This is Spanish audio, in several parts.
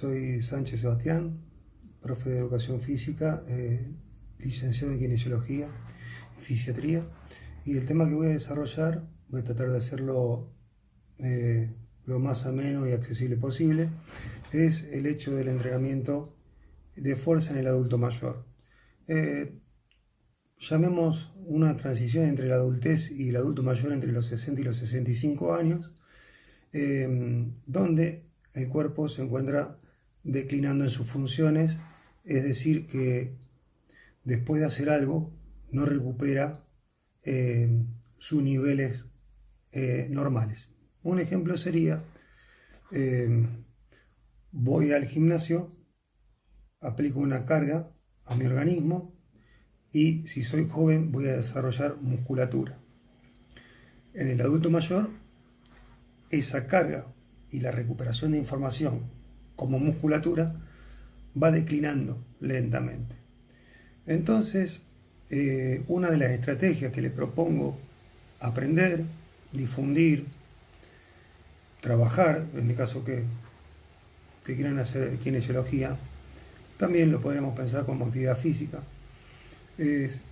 Soy Sánchez Sebastián, profe de Educación Física, licenciado en Kinesiología y Fisiatría. Y el tema que voy a desarrollar, voy a tratar de hacerlo lo más ameno y accesible posible, es el hecho del entrenamiento de fuerza en el adulto mayor. Llamemos una transición entre la adultez y el adulto mayor entre los 60 y los 65 años, donde el cuerpo se encuentra declinando en sus funciones, es decir, que después de hacer algo no recupera sus niveles normales. Un ejemplo sería, voy al gimnasio, aplico una carga a mi organismo y si soy joven voy a desarrollar musculatura. En el adulto mayor, esa carga y la recuperación de información como musculatura va declinando lentamente. Entonces, una de las estrategias que le propongo aprender, difundir, trabajar, en el caso que quieran hacer kinesiología, también lo podríamos pensar como actividad física, es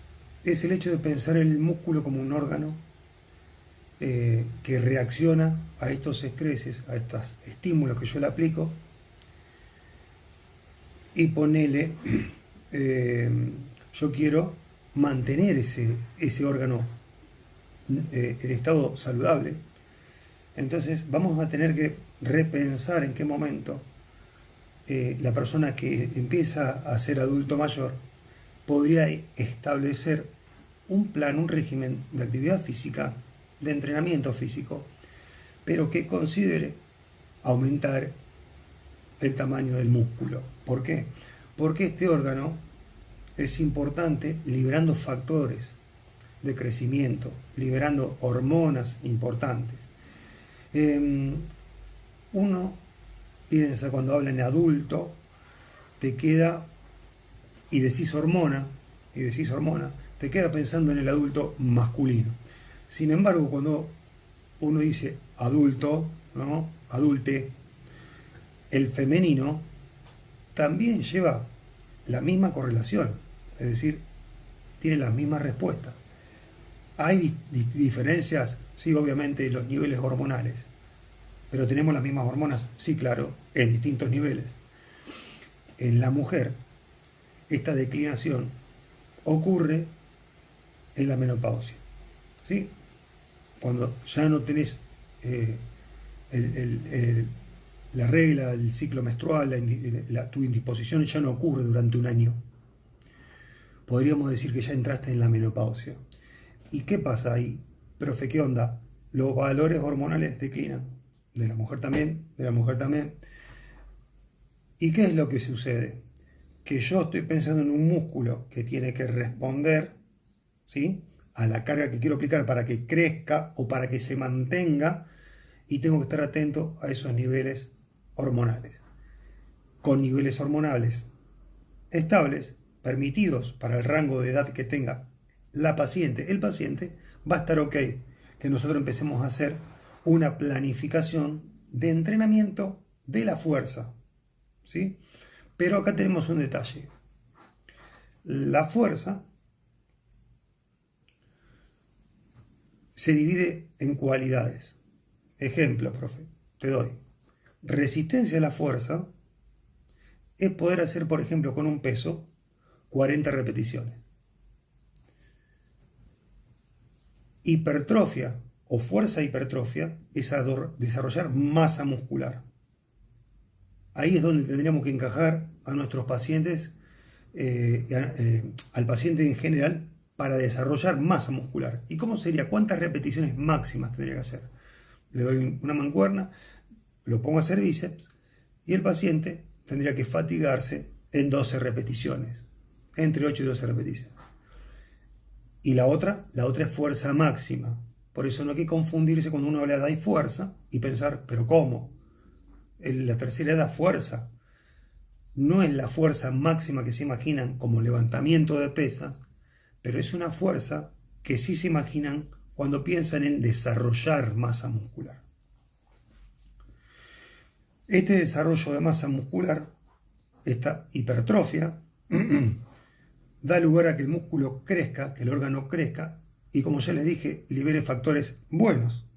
el hecho de pensar el músculo como un órgano que reacciona a estos estreses, a estos estímulos que yo le aplico, y ponele, yo quiero mantener ese órgano en estado saludable. Entonces vamos a tener que repensar en qué momento la persona que empieza a ser adulto mayor podría establecer un plan, un régimen de actividad física, de entrenamiento físico, pero que considere aumentar el tamaño del músculo. ¿Por qué? Porque este órgano es importante liberando factores de crecimiento, liberando hormonas importantes. Uno piensa, cuando habla en adulto, te queda, y decís hormona, te queda pensando en el adulto masculino. Sin embargo, cuando uno dice adulto, ¿no? Adulte, el femenino también lleva la misma correlación, es decir, tiene las mismas respuestas. Hay diferencias, sí, obviamente, en los niveles hormonales, pero tenemos las mismas hormonas, sí, claro, en distintos niveles. En la mujer, esta declinación ocurre en la menopausia, ¿sí? Cuando ya no tenés la regla del ciclo menstrual, tu indisposición ya no ocurre durante un año. Podríamos decir que ya entraste en la menopausia. ¿Y qué pasa ahí? Profe, ¿qué onda? Los valores hormonales declinan. De la mujer también, de la mujer también. ¿Y qué es lo que sucede? Que yo estoy pensando en un músculo que tiene que responder, ¿sí?, a la carga que quiero aplicar para que crezca o para que se mantenga, y tengo que estar atento a esos niveles hormonales. Con niveles hormonales estables, permitidos para el rango de edad que tenga el paciente va a estar ok que nosotros empecemos a hacer una planificación de entrenamiento de la fuerza, ¿sí? Pero acá tenemos un detalle. La fuerza se divide en cualidades. Ejemplo, profe, te doy. Resistencia a la fuerza es poder hacer, por ejemplo, con un peso 40 repeticiones. Hipertrofia o fuerza hipertrofia es desarrollar masa muscular. Ahí es donde tendríamos que encajar a nuestros pacientes, al paciente en general, para desarrollar masa muscular. ¿Y cómo sería? ¿Cuántas repeticiones máximas tendría que hacer? Le doy una mancuerna, lo pongo a hacer bíceps y el paciente tendría que fatigarse en 12 repeticiones, entre 8 y 12 repeticiones. Y la otra es fuerza máxima. Por eso no hay que confundirse cuando uno habla de fuerza y pensar, ¿pero cómo? La tercera edad, fuerza. No es la fuerza máxima que se imaginan como levantamiento de pesas, pero es una fuerza que sí se imaginan cuando piensan en desarrollar masa muscular. Este desarrollo de masa muscular, esta hipertrofia, da lugar a que el músculo crezca, que el órgano crezca, y como ya les dije, libere factores buenos,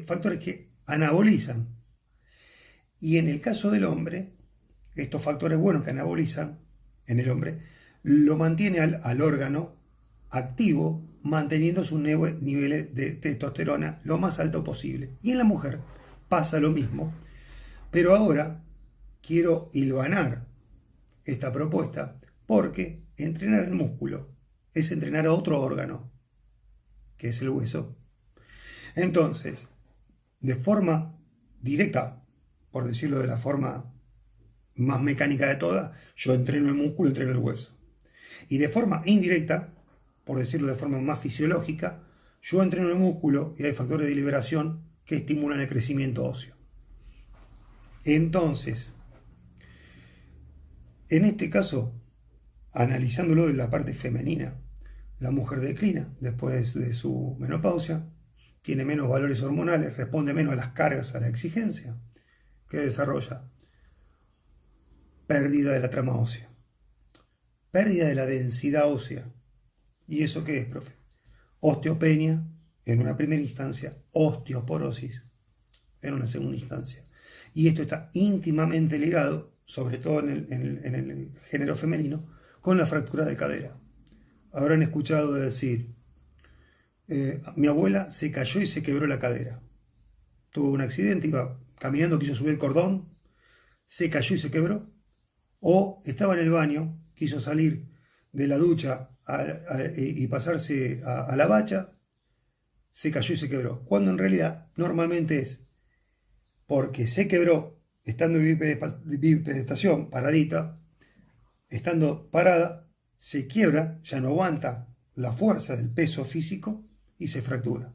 factores que anabolizan. Y en el caso del hombre, estos factores buenos que anabolizan en el hombre, lo mantiene al órgano activo, manteniendo sus niveles de testosterona lo más alto posible. Y en la mujer pasa lo mismo, pero ahora quiero hilvanar esta propuesta porque entrenar el músculo es entrenar a otro órgano, que es el hueso. Entonces, de forma directa, por decirlo de la forma más mecánica de todas, yo entreno el músculo, entreno el hueso. Y de forma indirecta, por decirlo de forma más fisiológica, yo entreno el músculo y hay factores de liberación que estimulan el crecimiento óseo. Entonces, en este caso, analizándolo de la parte femenina, la mujer declina después de su menopausia, tiene menos valores hormonales, responde menos a las cargas, a la exigencia que desarrolla. Pérdida de la trama ósea, pérdida de la densidad ósea. ¿Y eso qué es, profe? Osteopenia en una primera instancia, osteoporosis en una segunda instancia. Y esto está íntimamente ligado, sobre todo en el género femenino, con la fractura de cadera. Habrán escuchado decir, mi abuela se cayó y se quebró la cadera. Tuvo un accidente, iba caminando, quiso subir el cordón, se cayó y se quebró. O estaba en el baño, quiso salir de la ducha y pasarse a la bacha, se cayó y se quebró. Cuando en realidad normalmente es porque se quebró estando en bipedestación, paradita, estando parada, se quiebra, ya no aguanta la fuerza del peso físico y se fractura.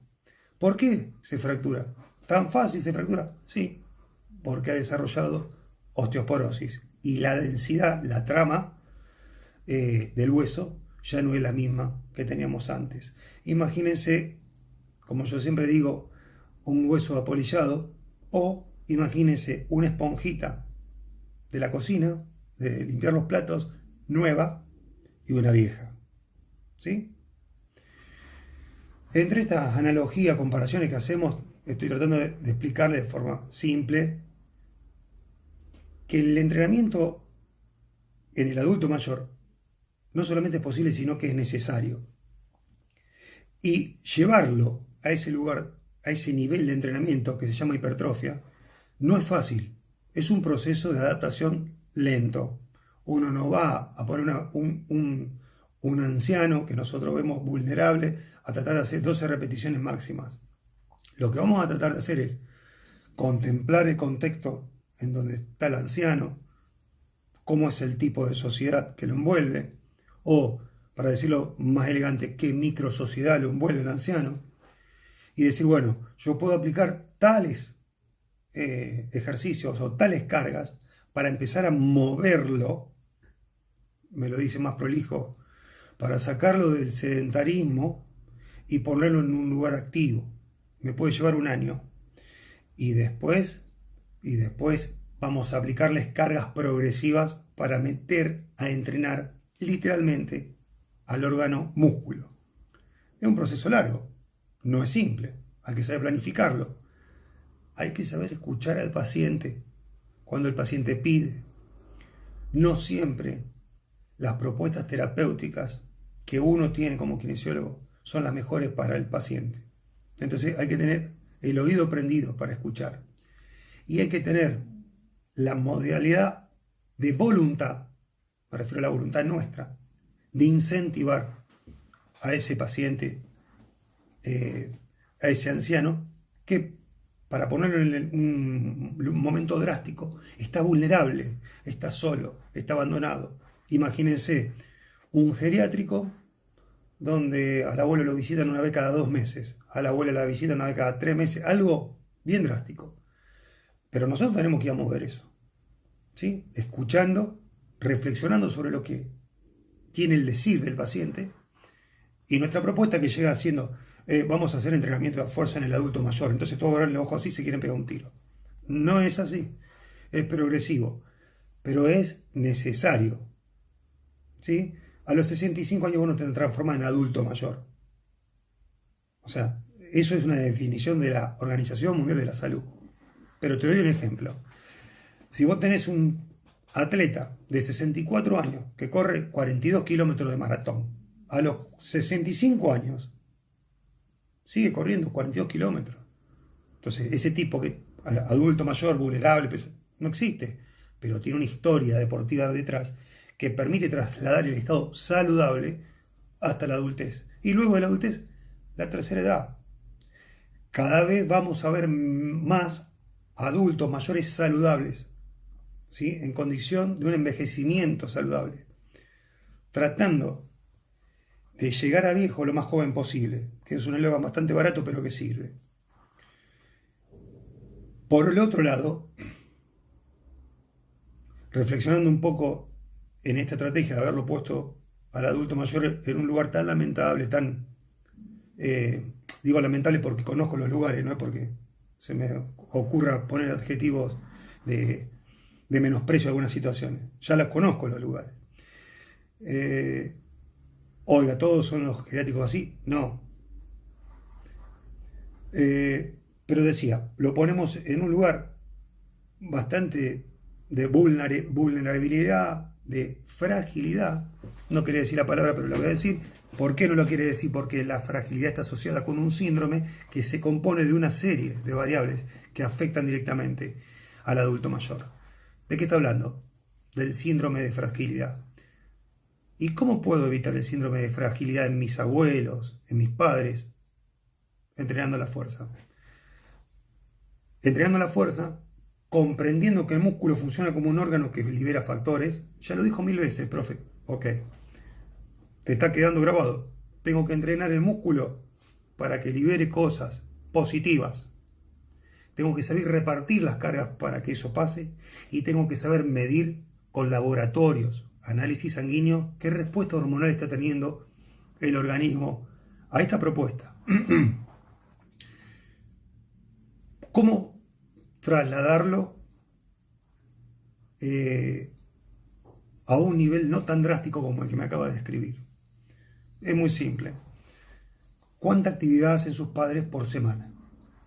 ¿Por qué se fractura? ¿Tan fácil se fractura? Sí, porque ha desarrollado osteoporosis y la densidad, la trama del hueso ya no es la misma que teníamos antes. Imagínense, como yo siempre digo, un hueso apolillado o imagínense una esponjita de la cocina, de limpiar los platos, nueva y una vieja. ¿Sí? Entre estas analogías, comparaciones que hacemos, estoy tratando de explicarles de forma simple que el entrenamiento en el adulto mayor no solamente es posible, sino que es necesario. Y llevarlo a ese lugar, a ese nivel de entrenamiento que se llama hipertrofia, no es fácil. Es un proceso de adaptación lento. Uno no va a poner un anciano que nosotros vemos vulnerable a tratar de hacer 12 repeticiones máximas. Lo que vamos a tratar de hacer es contemplar el contexto en donde está el anciano, cómo es el tipo de sociedad que lo envuelve, o, para decirlo más elegante, qué microsociedad lo envuelve el anciano, y decir, bueno, yo puedo aplicar tales ejercicios o tales cargas para empezar a moverlo, me lo dice más prolijo, para sacarlo del sedentarismo y ponerlo en un lugar activo. Me puede llevar un año. Y después vamos a aplicarles cargas progresivas para meter a entrenar literalmente al órgano músculo. Es un proceso largo, no es simple, hay que saber planificarlo. Hay que saber escuchar al paciente cuando el paciente pide. No siempre las propuestas terapéuticas que uno tiene como kinesiólogo son las mejores para el paciente. Entonces hay que tener el oído prendido para escuchar. Y hay que tener la modalidad de voluntad, me refiero a la voluntad nuestra, de incentivar a ese paciente, a ese anciano, que para ponerlo en un momento drástico, está vulnerable, está solo, está abandonado. Imagínense un geriátrico donde al abuelo lo visitan una vez cada 2 meses, a la abuela la visitan una vez cada 3 meses, algo bien drástico. Pero nosotros tenemos que ir a mover eso, ¿sí? Escuchando, reflexionando sobre lo que tiene el decir del paciente, y nuestra propuesta que llega haciendo, vamos a hacer entrenamiento de fuerza en el adulto mayor, entonces todos abren los ojos así y se quieren pegar un tiro. No es así. Es progresivo, pero es necesario. ¿Sí? A los 65 años uno te transforma en adulto mayor. O sea, eso es una definición de la Organización Mundial de la Salud. Pero te doy un ejemplo. Si vos tenés un atleta de 64 años que corre 42 kilómetros de maratón, a los 65 años sigue corriendo 42 kilómetros. Entonces, ese tipo que adulto mayor, vulnerable, pues, no existe, pero tiene una historia deportiva detrás que permite trasladar el estado saludable hasta la adultez. Y luego de la adultez, la tercera edad. Cada vez vamos a ver más adultos mayores saludables, ¿sí? En condición de un envejecimiento saludable, tratando de llegar a viejo lo más joven posible, que es un eslogan bastante barato pero que sirve. Por el otro lado, reflexionando un poco en esta estrategia de haberlo puesto al adulto mayor en un lugar tan lamentable, tan, digo lamentable porque conozco los lugares, no es porque se me ocurra poner adjetivos de menosprecio a algunas situaciones, ya las conozco los lugares. Oiga, ¿todos son los geriátricos así? No. Pero decía, lo ponemos en un lugar bastante de vulnerabilidad, de fragilidad. No quería decir la palabra, pero la voy a decir. ¿Por qué no lo quiere decir? Porque la fragilidad está asociada con un síndrome que se compone de una serie de variables que afectan directamente al adulto mayor. ¿De qué está hablando? Del síndrome de fragilidad. ¿Y cómo puedo evitar el síndrome de fragilidad en mis abuelos, en mis padres? Entrenando la fuerza. Entrenando la fuerza, comprendiendo que el músculo funciona como un órgano que libera factores. Ya lo dijo 1000 veces, profe. Ok. Te está quedando grabado. Tengo que entrenar el músculo para que libere cosas positivas. Tengo que saber repartir las cargas para que eso pase. Y tengo que saber medir con laboratorios, análisis sanguíneo, qué respuesta hormonal está teniendo el organismo a esta propuesta. ¿Cómo trasladarlo a un nivel no tan drástico como el que me acaba de describir? Es muy simple. ¿Cuánta actividad hacen sus padres por semana?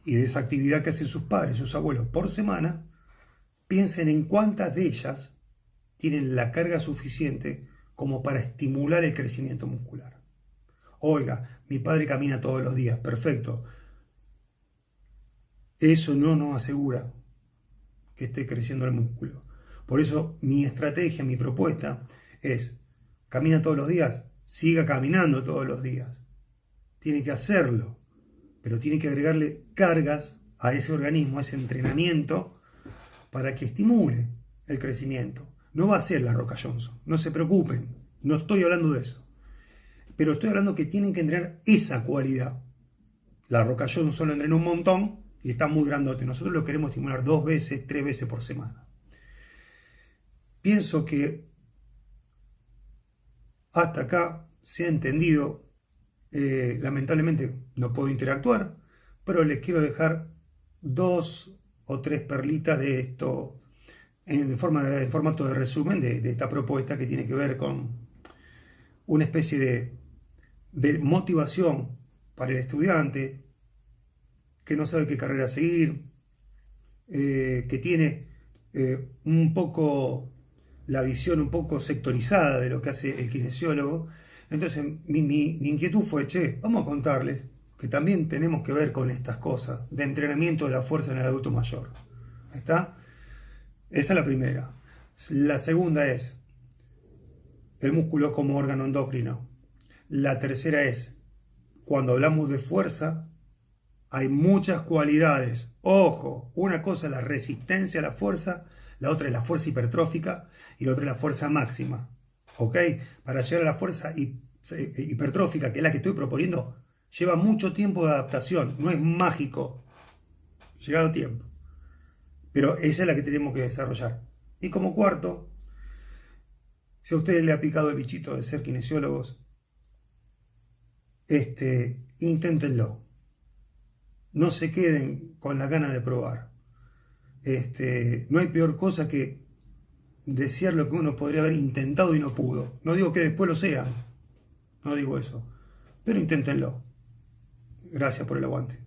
Y de esa actividad que hacen sus padres, sus abuelos por semana, piensen en cuántas de ellas tienen la carga suficiente como para estimular el crecimiento muscular. Oiga, mi padre camina todos los días, perfecto. Eso no nos asegura que esté creciendo el músculo. Por eso mi estrategia, mi propuesta es, camina todos los días, siga caminando todos los días. Tiene que hacerlo, pero tiene que agregarle cargas a ese organismo, a ese entrenamiento, para que estimule el crecimiento. No va a ser la Roca Johnson, no se preocupen, no estoy hablando de eso. Pero estoy hablando que tienen que entrenar esa cualidad. La Roca Johnson lo entrena un montón y está muy grandote. Nosotros lo queremos estimular 2 veces, 3 veces por semana. Pienso que hasta acá se ha entendido. Lamentablemente no puedo interactuar, pero les quiero dejar 2 o 3 perlitas de esto en formato de resumen de esta propuesta que tiene que ver con una especie de motivación para el estudiante que no sabe qué carrera seguir, que tiene un poco la visión un poco sectorizada de lo que hace el kinesiólogo. Entonces mi inquietud fue, vamos a contarles que también tenemos que ver con estas cosas de entrenamiento de la fuerza en el adulto mayor. ¿Está? Esa es la primera. La segunda es el músculo como órgano endocrino. La tercera es, cuando hablamos de fuerza, hay muchas cualidades. Ojo, una cosa es la resistencia a la fuerza, la otra es la fuerza hipertrófica y la otra es la fuerza máxima. ¿Ok? Para llegar a la fuerza hipertrófica, que es la que estoy proponiendo, lleva mucho tiempo de adaptación, no es mágico, llegado tiempo. Pero esa es la que tenemos que desarrollar. Y como cuarto, si a ustedes le ha picado el bichito de ser kinesiólogos, inténtenlo. No se queden con la gana de probar. No hay peor cosa que desear lo que uno podría haber intentado y no pudo. No digo que después lo sean, no digo eso, pero inténtenlo. Gracias por el aguante.